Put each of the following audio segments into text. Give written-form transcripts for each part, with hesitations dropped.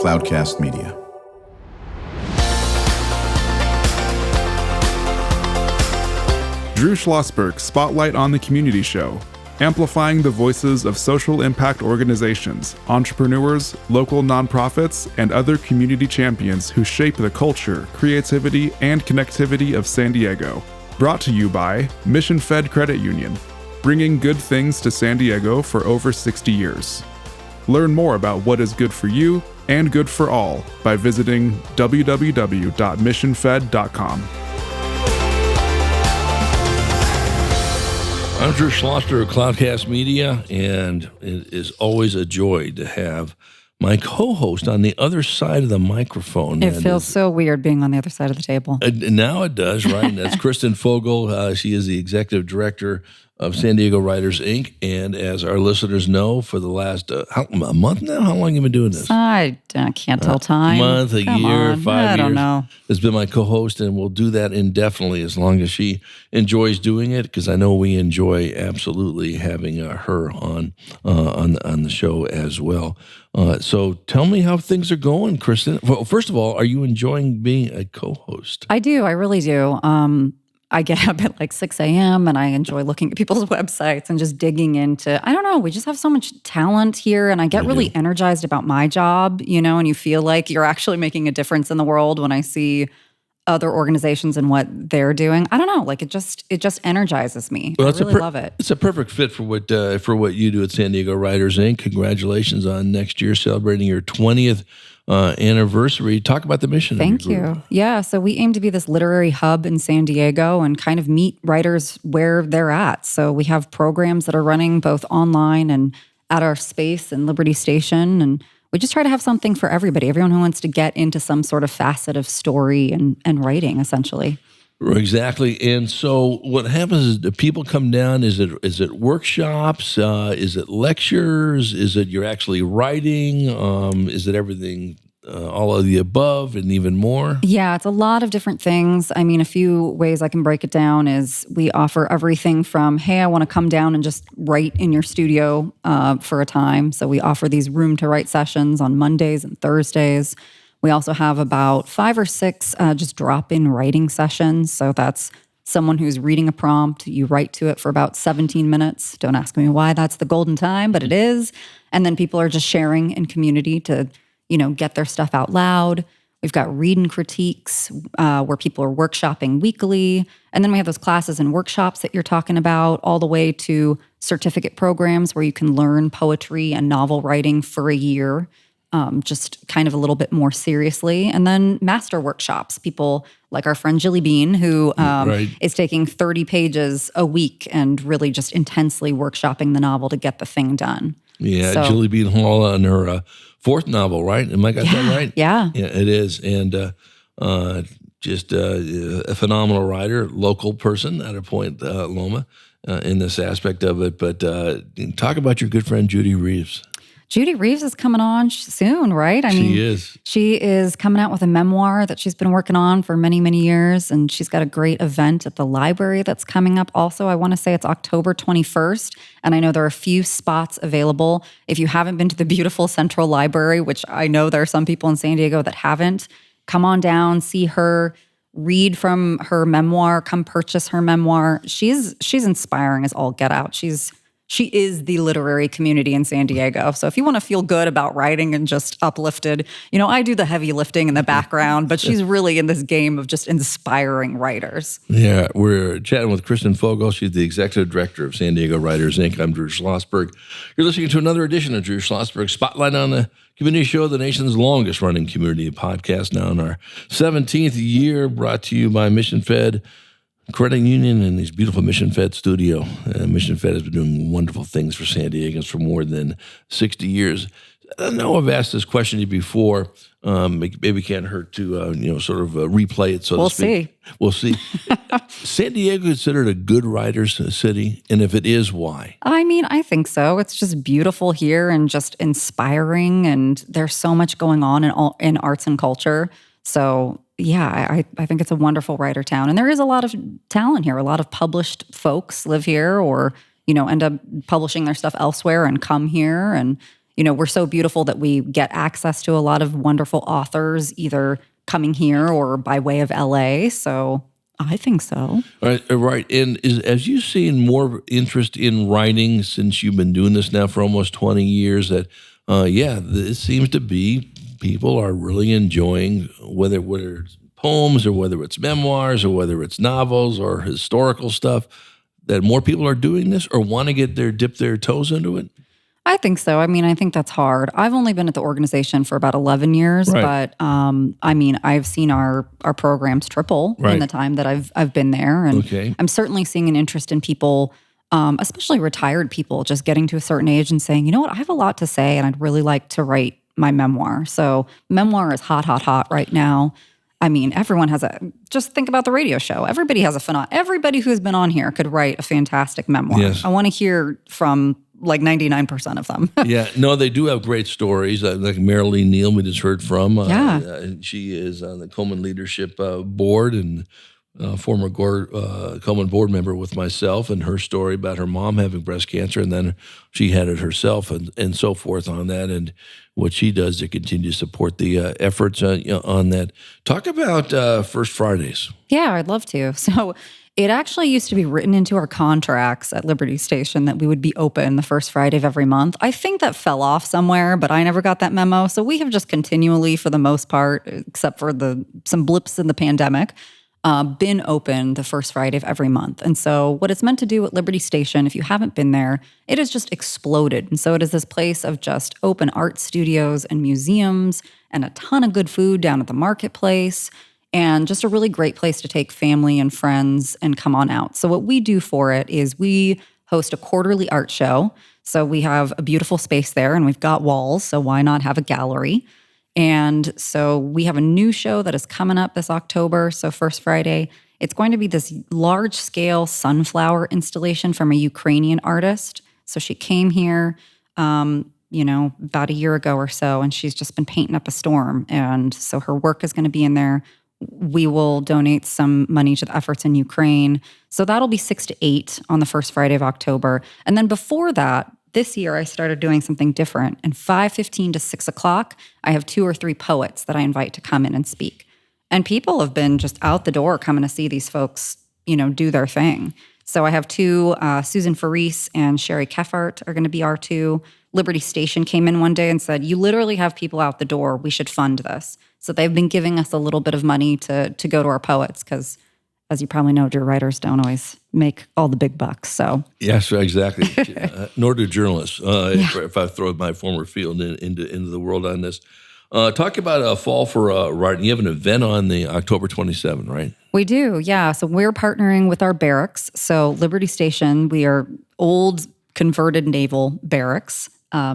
Cloudcast Media. Drew Schlosberg Spotlight on the Community Show, amplifying the voices of social impact organizations, entrepreneurs, local nonprofits, and other community champions who shape the culture, creativity, and connectivity of San Diego. Brought to you by Mission Fed Credit Union, bringing good things to San Diego for over 60 years. Learn more about what is good for you and good for all by visiting www.missionfed.com. I'm Drew Schlosberg of Cloudcast Media, and it is always a joy to have my co-host on the other side of the microphone. It feels so weird being on the other side of the table. Now it does, right? And that's Kristen Fogel. She is the executive director of San Diego Writers, Inc. And as our listeners know, for the last a month now, how long have you been doing this? I can't tell time. A month, a year, 5 years. I don't know. Has been my co-host, and we'll do that indefinitely as long as she enjoys doing it, because I know we enjoy absolutely having her on the show as well. So tell me how things are going, Kristen. Well, first of all, are you enjoying being a co-host? I do. I really do. I get up at like 6 a.m. and I enjoy looking at people's websites and just digging into, I don't know, we just have so much talent here, and I get really energized about my job, and you feel like you're actually making a difference in the world when I see other organizations and what they're doing. I don't know, like it just energizes me. Well, I really love it. It's a perfect fit for what you do at San Diego Writers, Inc. Congratulations on next year celebrating your 20th anniversary. Talk about the mission. Thank you. Yeah, so we aim to be this literary hub in San Diego and kind of meet writers where they're at. So we have programs that are running both online and at our space in Liberty Station, and we just try to have something for everybody, everyone who wants to get into some sort of facet of story and writing, essentially. Exactly. And so what happens is that people come down, is it workshops? Is it lectures? Is it you're actually writing? Is it everything, all of the above and even more? Yeah, it's a lot of different things. I mean, a few ways I can break it down is we offer everything from, hey, I want to come down and just write in your studio for a time. So we offer these room to write sessions on Mondays and Thursdays. We also have about 5 or 6 just drop-in writing sessions. So that's someone who's reading a prompt. You write to it for about 17 minutes. Don't ask me why that's the golden time, but it is. And then people are just sharing in community to, get their stuff out loud. We've got read and critiques where people are workshopping weekly. And then we have those classes and workshops that you're talking about, all the way to certificate programs where you can learn poetry and novel writing for a year. Just kind of a little bit more seriously. And then master workshops, people like our friend Jilly Bean, who is taking 30 pages a week and really just intensely workshopping the novel to get the thing done. Yeah, so, Jilly Bean Hall on her 4th novel, right? Am I got that right? Yeah. Yeah, it is. And just a phenomenal writer, local person out of Point Loma in this aspect of it. But talk about your good friend Judy Reeves. Judy Reeves is coming on soon, right? She is coming out with a memoir that she's been working on for many, many years, and she's got a great event at the library that's coming up also. I want to say it's October 21st, and I know there are a few spots available. If you haven't been to the beautiful Central Library, which I know there are some people in San Diego that haven't, come on down, see her, read from her memoir, come purchase her memoir. She's inspiring as all get out. She is the literary community in San Diego. So if you want to feel good about writing and just uplifted, I do the heavy lifting in the background, but she's really in this game of just inspiring writers. Yeah, we're chatting with Kristen Fogel. She's the executive director of San Diego Writers, Inc. I'm Drew Schlosberg. You're listening to another edition of Drew Schlosberg Spotlight on the Community Show, the nation's longest running community podcast, now in our 17th year, brought to you by Mission Fed Credit Union and these beautiful Mission Fed studio. Mission Fed has been doing wonderful things for San Diegans for more than 60 years. I know I've asked this question to you before. Maybe it can't hurt to, replay it, so to speak. We'll see. San Diego considered a good writer's city? And if it is, why? I think so. It's just beautiful here and just inspiring, and there's so much going on in arts and culture. So yeah, I think it's a wonderful writer town. And there is a lot of talent here. A lot of published folks live here or, end up publishing their stuff elsewhere and come here. And, we're so beautiful that we get access to a lot of wonderful authors, either coming here or by way of LA. So I think so. Right. And as you've seen more interest in writing since you've been doing this now for almost 20 years, that, this seems to be people are really enjoying whether it's poems or whether it's memoirs or whether it's novels or historical stuff, that more people are doing this or want to dip their toes into it? I think so. I mean, I think that's hard. I've only been at the organization for about 11 years, Right. but I've seen our programs triple Right. in the time that I've been there, and Okay. I'm certainly seeing an interest in people, especially retired people, just getting to a certain age and saying, you know what, I have a lot to say, and I'd really like to write my memoir. So memoir is hot, hot, hot right now. I mean, everyone has just think about the radio show. Everybody has everybody who's been on here could write a fantastic memoir. Yes. I want to hear from like 99% of them. Yeah, no, they do have great stories. Like Marilee Neal, we just heard from. She is on the Coleman Leadership Board and former Coleman board member with myself, and her story about her mom having breast cancer, and then she had it herself, and so forth on that, and what she does to continue to support the efforts on that. Talk about First Fridays. Yeah, I'd love to. So it actually used to be written into our contracts at Liberty Station that we would be open the first Friday of every month. I think that fell off somewhere, but I never got that memo. So we have just continually, for the most part, except for some blips in the pandemic, been open the first Friday of every month. And so what it's meant to do at Liberty Station, if you haven't been there, it has just exploded. And so it is this place of just open art studios and museums and a ton of good food down at the marketplace, and just a really great place to take family and friends and come on out. So what we do for it is we host a quarterly art show. So we have a beautiful space there, and we've got walls, so why not have a gallery? And so we have a new show that is coming up this October, so First Friday. It's going to be this large-scale sunflower installation from a Ukrainian artist. So she came here, about a year ago or so, and she's just been painting up a storm. And so her work is going to be in there. We will donate some money to the efforts in Ukraine. So that'll be 6 to 8 on the first Friday of October. And then before that, this year I started doing something different. And 5:15 to 6 o'clock, I have 2 or 3 poets that I invite to come in and speak. And people have been just out the door coming to see these folks, do their thing. So I have 2, Susan Faris and Sherry Keffart are going to be our 2. Liberty Station came in one day and said, you literally have people out the door. We should fund this. So they've been giving us a little bit of money to go to our poets because, as you probably know, Drew, writers don't always make all the big bucks. So yes, exactly. Nor do journalists. If I throw my former field into the world on this, talk about a fall for writing. You have an event on the October 27th, right? We do, yeah. So we're partnering with our barracks. So Liberty Station, we are old converted naval barracks,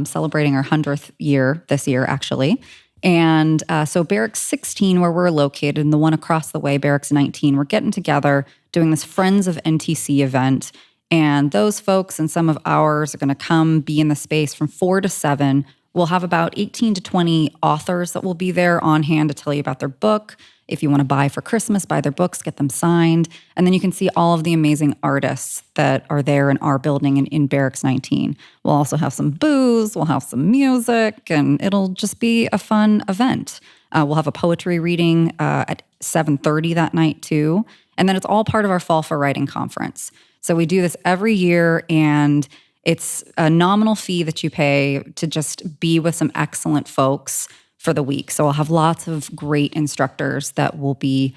celebrating our 100th year this year, actually. And so Barracks 16, where we're located, and the one across the way, Barracks 19, we're getting together, doing this Friends of NTC event. And those folks and some of ours are going to come be in the space from 4 to 7. We'll have about 18 to 20 authors that will be there on hand to tell you about their book. If you want to buy for Christmas, buy their books, get them signed. And then you can see all of the amazing artists that are there in our building in Barracks 19. We'll also have some booze, we'll have some music, and it'll just be a fun event. We'll have a poetry reading at 7:30 that night too. And then it's all part of our Fall for Writing conference. So we do this every year, and it's a nominal fee that you pay to just be with some excellent folks for the week. So I'll have lots of great instructors that will be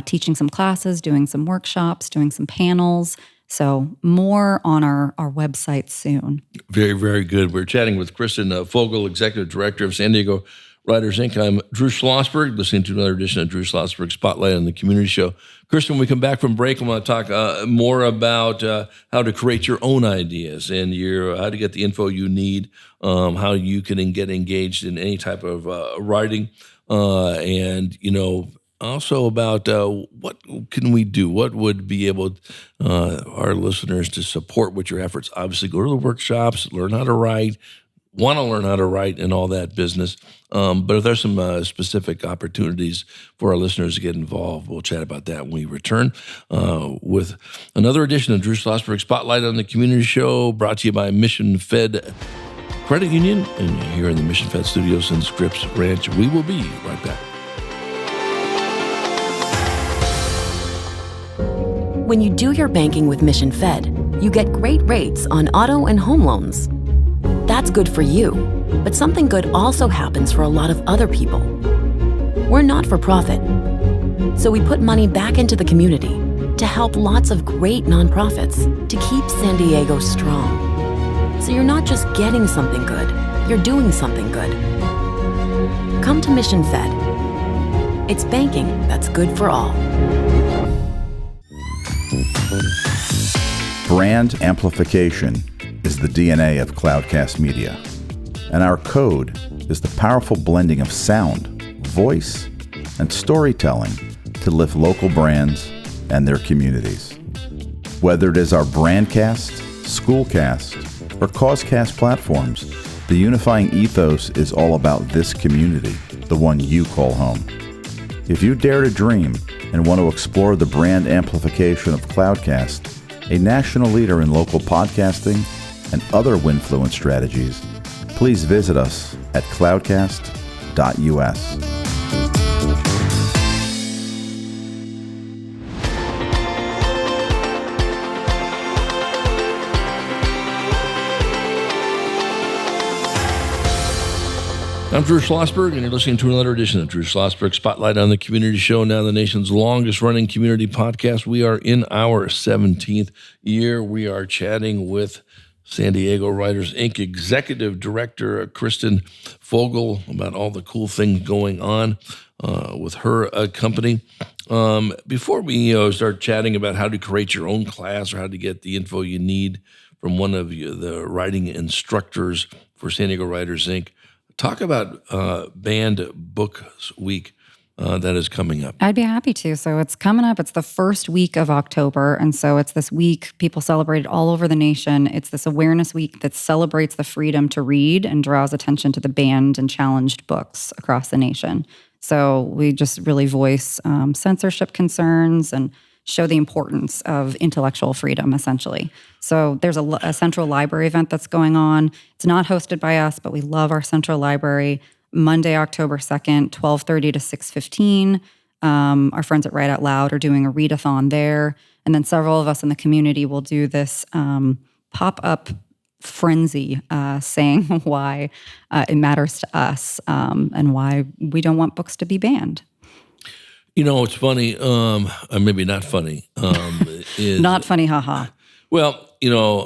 teaching some classes, doing some workshops, doing some panels. So more on our website soon. Very, very good. We're chatting with Kristen Fogel, Executive Director of San Diego Writers Inc. I'm Drew Schlosberg, listening to another edition of Drew Schlosberg Spotlight on the Community Show. Kristen, when we come back from break, I want to talk more about how to create your own ideas and how to get the info you need, how you can get engaged in any type of writing, and also about what can we do? What would be able our listeners to support with your efforts? Obviously, go to the workshops, learn how to write. Want to learn how to write and all that business. But if there's some specific opportunities for our listeners to get involved, we'll chat about that when we return with another edition of Drew Schlosberg Spotlight on the Community Show, brought to you by Mission Fed Credit Union, and you're here in the Mission Fed Studios in Scripps Ranch. We will be right back. When you do your banking with Mission Fed, you get great rates on auto and home loans. That's good for you, but something good also happens for a lot of other people. We're not for profit, so we put money back into the community to help lots of great nonprofits to keep San Diego strong. So you're not just getting something good, you're doing something good. Come to Mission Fed. It's banking that's good for all. Brand amplification is the DNA of Cloudcast Media, and our code is the powerful blending of sound, voice, and storytelling to lift local brands and their communities. Whether it is our Brandcast, Schoolcast, or Causecast platforms, the unifying ethos is all about this community, the one you call home. If you dare to dream and want to explore the brand amplification of Cloudcast, a national leader in local podcasting and other Winfluence strategies, please visit us at cloudcast.us. I'm Drew Schlosberg, and you're listening to another edition of Drew Schlosberg Spotlight on the Community Show, now the nation's longest-running community podcast. We are in our 17th year. We are chatting with San Diego Writers Inc. Executive Director Kristen Fogel about all the cool things going on with her company. Before we start chatting about how to create your own class or how to get the info you need from one of the writing instructors for San Diego Writers Inc., talk about Banned Books Week that is coming up. I'd be happy to. So it's coming up. It's the first week of October. And so it's this week people celebrate it all over the nation. It's this awareness week that celebrates the freedom to read and draws attention to the banned and challenged books across the nation. So we just really voice censorship concerns and show the importance of intellectual freedom, essentially. So there's a central library event that's going on. It's not hosted by us, but we love our central library. Monday, October 2nd, 12:30 to 6:15. Our friends at Write Out Loud are doing a readathon there. And then several of us in the community will do this pop-up frenzy saying why it matters to us and why we don't want books to be banned. You know, it's funny, or maybe not funny. Not funny, haha. Well, you know,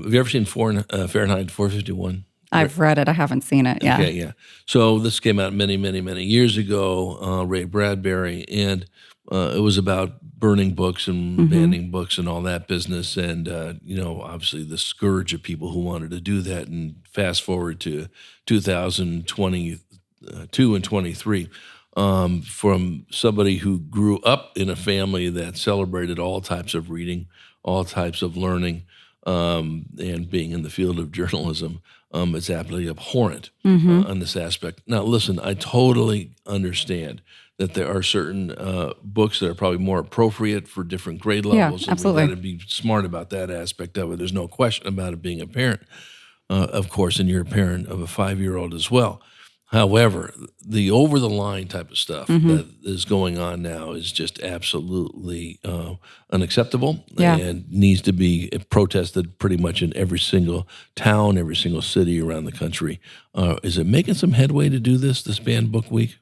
have you ever seen Fahrenheit 451? I've read it. I haven't seen it. Yeah. Okay, yeah. So this came out many, many, many years ago, Ray Bradbury, and it was about burning books and banning books and all that business. And, you know, obviously the scourge of people who wanted to do that. And fast forward to 2022 and 23. From somebody who grew up in a family that celebrated all types of reading, all types of learning, and being in the field of journalism, it's absolutely abhorrent on this aspect. Now, listen, I totally understand that there are certain books that are probably more appropriate for different grade levels. Yeah, absolutely. And we've got to be smart about that aspect of it. There's no question about it being a parent, of course, and you're a parent of a 5-year-old as well. However, the over-the-line type of stuff that is going on now is just absolutely unacceptable and needs to be protested pretty much in every single town, every single city around the country. Is it making some headway to do this Banned Book Week?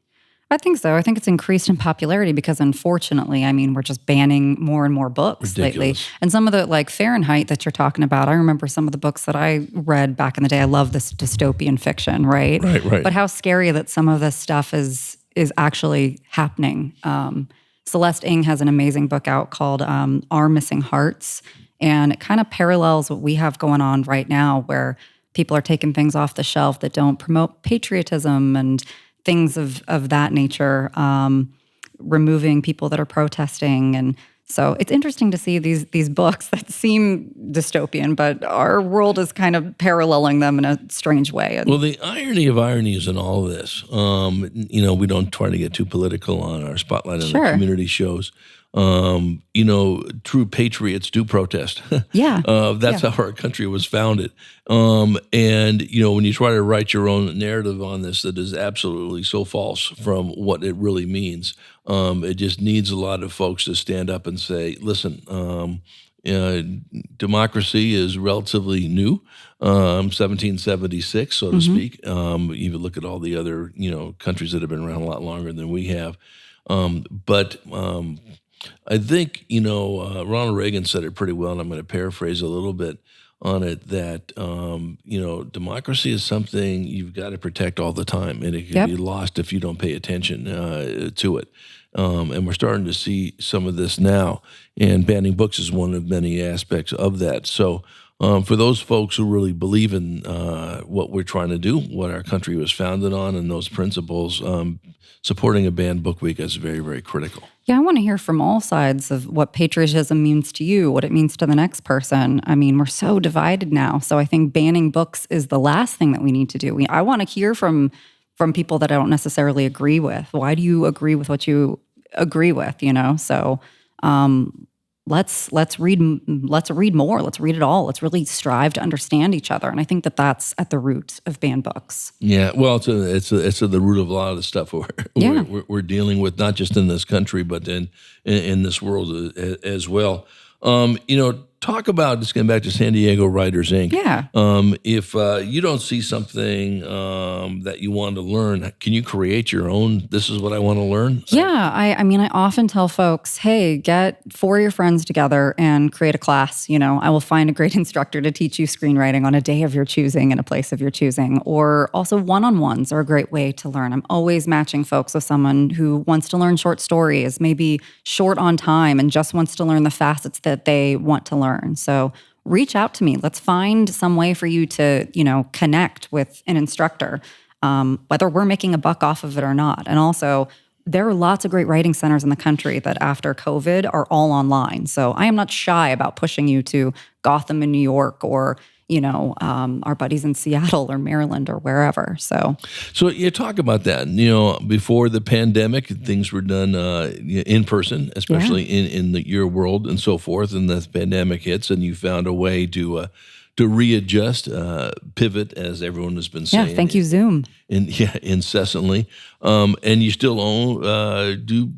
I think so. I think it's increased in popularity because, unfortunately, I mean, we're just banning more and more books lately. And some of the, like Fahrenheit that you're talking about, I remember some of the books that I read back in the day. I love this dystopian fiction, right? Right. But how scary that some of this stuff is actually happening. Celeste Ng has an amazing book out called Our Missing Hearts, and it kind of parallels what we have going on right now, where people are taking things off the shelf that don't promote patriotism and things of that nature, removing people that are protesting. And so it's interesting to see these books that seem dystopian, but our world is kind of paralleling them in a strange way. Well, the irony of ironies in all this, you know, we don't try to get too political on our Spotlight on the Community shows, True patriots do protest. Yeah. That's how our country was founded. And, when you try to write your own narrative on this, that is absolutely so false from what it really means. It just needs a lot of folks to stand up and say, listen, democracy is relatively new, 1776, so to speak. Even look at all the other, countries that have been around a lot longer than we have. But I think, Ronald Reagan said it pretty well, and I'm going to paraphrase a little bit on it, that, democracy is something you've got to protect all the time, and it can be lost if you don't pay attention to it. And we're starting to see some of this now, and banning books is one of many aspects of that. So for those folks who really believe in what we're trying to do, what our country was founded on, and those principles, supporting a banned book week is very, very critical. Yeah, I want to hear from all sides of what patriotism means to you, what it means to the next person. I mean, we're so divided now. So I think banning books is the last thing that we need to do. I want to hear from people that I don't necessarily agree with. Why do you agree with what you agree with? So let's read more. Let's read it all. Let's really strive to understand each other. And I think that that's at the root of banned books. Yeah, well, it's at the root of a lot of the stuff we're dealing with, not just in this country, but in this world as well. Talk about, just getting back to San Diego Writers Inc. Yeah. If you don't see something that you want to learn, can you create your own, this is what I want to learn? Yeah. I mean, I often tell folks, hey, get 4 of your friends together and create a class. I will find a great instructor to teach you screenwriting on a day of your choosing in a place of your choosing. Or also one-on-ones are a great way to learn. I'm always matching folks with someone who wants to learn short stories, maybe short on time, and just wants to learn the facets that they want to learn. So reach out to me. Let's find some way for you to, connect with an instructor, whether we're making a buck off of it or not. And also, there are lots of great writing centers in the country that after COVID are all online. So I am not shy about pushing you to Gotham in New York, or our buddies in Seattle or Maryland or wherever. So you talk about that. Before the pandemic, things were done in person, especially in your world and so forth. And the pandemic hits, and you found a way to readjust, pivot, as everyone has been saying. Yeah, thank you, Zoom. Incessantly. And you still do,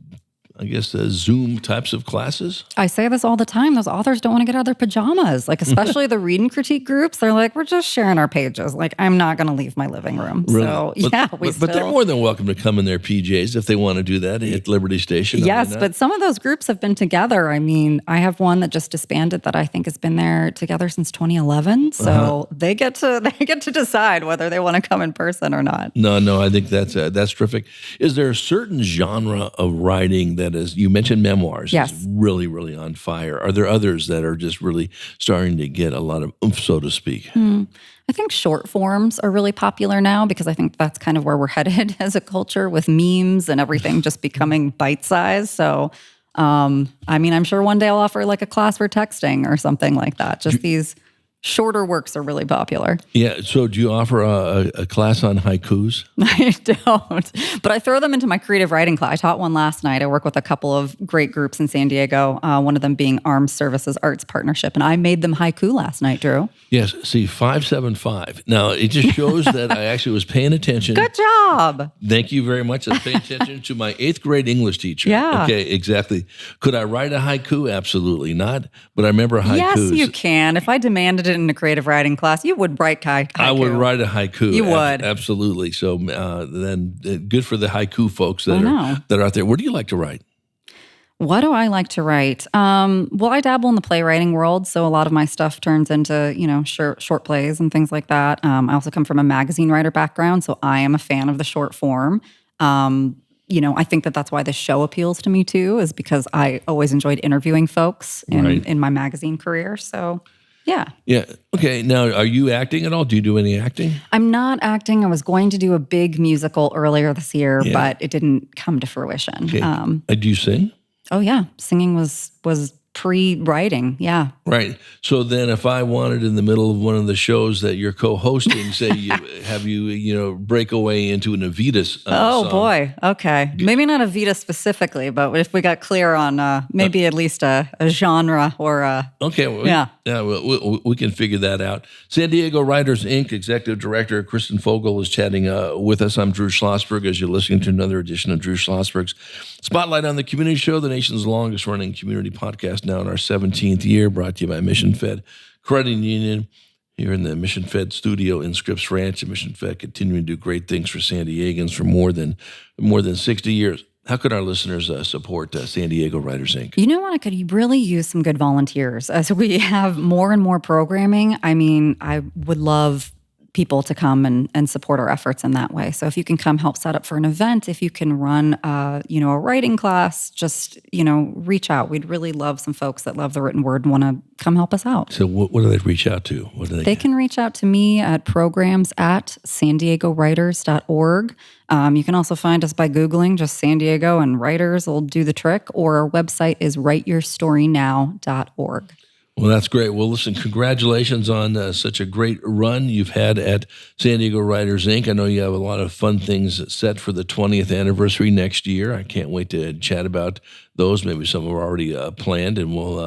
I guess, Zoom types of classes? I say this all the time. Those authors don't want to get out of their pajamas. Like, especially the read and critique groups. They're like, we're just sharing our pages. Like, I'm not going to leave my living room. Really? So, but they're more than welcome to come in their PJs if they want to do that at Liberty Station. Yes, but some of those groups have been together. I mean, I have one that just disbanded that I think has been there together since 2011. So they get to decide whether they want to come in person or not. No, I think that's terrific. Is there a certain genre of writing that is, you mentioned memoirs, yes, is really, really on fire? Are there others that are just really starting to get a lot of oomph, so to speak? I think short forms are really popular now, because I think that's kind of where we're headed as a culture, with memes and everything just becoming bite-sized. So, I'm sure one day I'll offer like a class for texting or something like that. Just these shorter works are really popular. Yeah. So do you offer a class on haikus? I don't, but I throw them into my creative writing class. I taught one last night. I work with a couple of great groups in San Diego, one of them being Armed Services Arts Partnership, and I made them haiku last night, Drew. Yes. See, 575. Now, it just shows that I actually was paying attention. Good job. Thank you very much. I was paying attention to my 8th grade English teacher. Yeah. Okay, exactly. Could I write a haiku? Absolutely not. But I remember haikus. Yes, you can. If I demanded it in a creative writing class, you would write haiku. I would write a haiku. You would. Absolutely. So then good for the haiku folks that are out there. What do you like to write? What do I like to write? Well, I dabble in the playwriting world, so a lot of my stuff turns into, short plays and things like that. I also come from a magazine writer background, so I am a fan of the short form. I think that's why this show appeals to me too, is because I always enjoyed interviewing folks in my magazine career. So, yeah. Yeah. Okay. Now, are you acting at all? Do you do any acting? I'm not acting. I was going to do a big musical earlier this year, but it didn't come to fruition. Okay. Do you sing? Oh, yeah. Singing was pre-writing. Yeah. Right. So then if I wanted in the middle of one of the shows that you're co-hosting, say you break away into an Evita song. Boy. Okay. Maybe not Evita specifically, but if we got clear on maybe at least a genre or a... Okay. Well, we can figure that out. San Diego Writers, Inc. Executive Director Kristen Fogel is chatting with us. I'm Drew Schlosberg as you're listening to another edition of Drew Schlosberg's Spotlight on the Community Show, the nation's longest running community podcast, now in our 17th year, brought to you by Mission Fed Credit Union here in the Mission Fed studio in Scripps Ranch. And Mission Fed continuing to do great things for San Diegans for more than 60 years. How could our listeners support San Diego Writers, Inc.? You know what? I could really use some good volunteers. As we have more and more programming, I mean, I would love people to come and support our efforts in that way. So if you can come help set up for an event, if you can run, a writing class, just, reach out. We'd really love some folks that love the written word and want to come help us out. So what do they reach out to? What do they can reach out to me at programs@sandiegowriters.org. You can also find us by Googling just San Diego and writers will do the trick, or our website is writeyourstorynow.org. Well, that's great. Well, listen, congratulations on such a great run you've had at San Diego Writers, Inc. I know you have a lot of fun things set for the 20th anniversary next year. I can't wait to chat about those. Maybe some are already planned, and we'll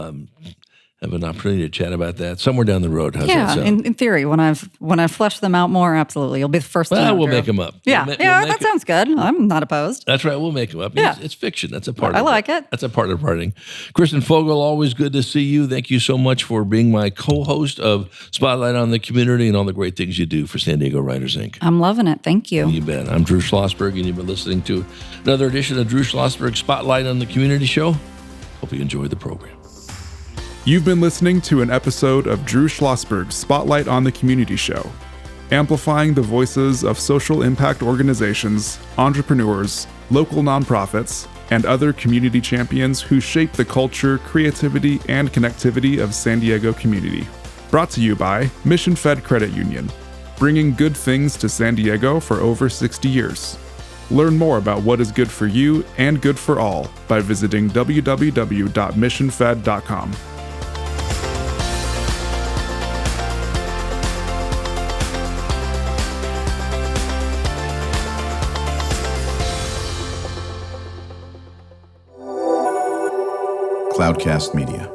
have an opportunity to chat about that somewhere down the road. How's that sound? In theory, when I've fleshed them out more, absolutely. You'll be the first to know. We'll make them up. Yeah, that sounds good. I'm not opposed. That's right. We'll make them up. Yeah. It's fiction. That's a part of it. I like it. That's a part of writing. Kristen Fogel, always good to see you. Thank you so much for being my co-host of Spotlight on the Community and all the great things you do for San Diego Writers, Inc. I'm loving it. Thank you. You bet. I'm Drew Schlosberg, and you've been listening to another edition of Drew Schlosberg Spotlight on the Community Show. Hope you enjoyed the program. You've been listening to an episode of Drew Schlosberg's Spotlight on the Community Show, amplifying the voices of social impact organizations, entrepreneurs, local nonprofits, and other community champions who shape the culture, creativity, and connectivity of San Diego community. Brought to you by Mission Fed Credit Union, bringing good things to San Diego for over 60 years. Learn more about what is good for you and good for all by visiting www.missionfed.com. Cloudcast Media.